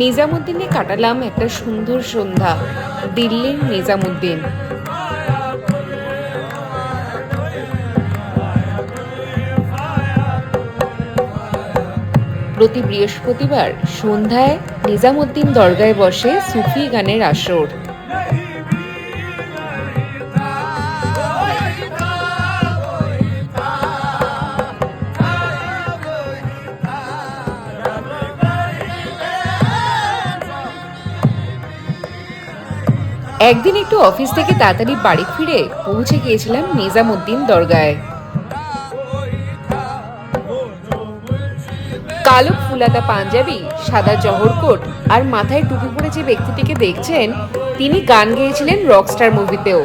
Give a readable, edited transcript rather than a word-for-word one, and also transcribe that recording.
নিজামুদ্দিনে কাটালাম একটা সুন্দর সন্ধ্যা। দিল্লির নিজামুদ্দিন। প্রতি বৃহস্পতিবার সন্ধ্যায় নিজামুদ্দিন দরগায় বসে সুফি গানের আসর। একদিন একটু অফিস থেকে তাড়াতাড়ি বাড়ি ফিরে পৌঁছে গিয়েছিলাম নিজামুদ্দিন দরগায়। কালো ফুলাতা পাঞ্জাবি, সাদা জহরকোট আর মাথায় টুপি পরে যে ব্যক্তিটিকে দেখছেন, তিনি গান গেয়েছিলেন রকস্টার মুভিতেও।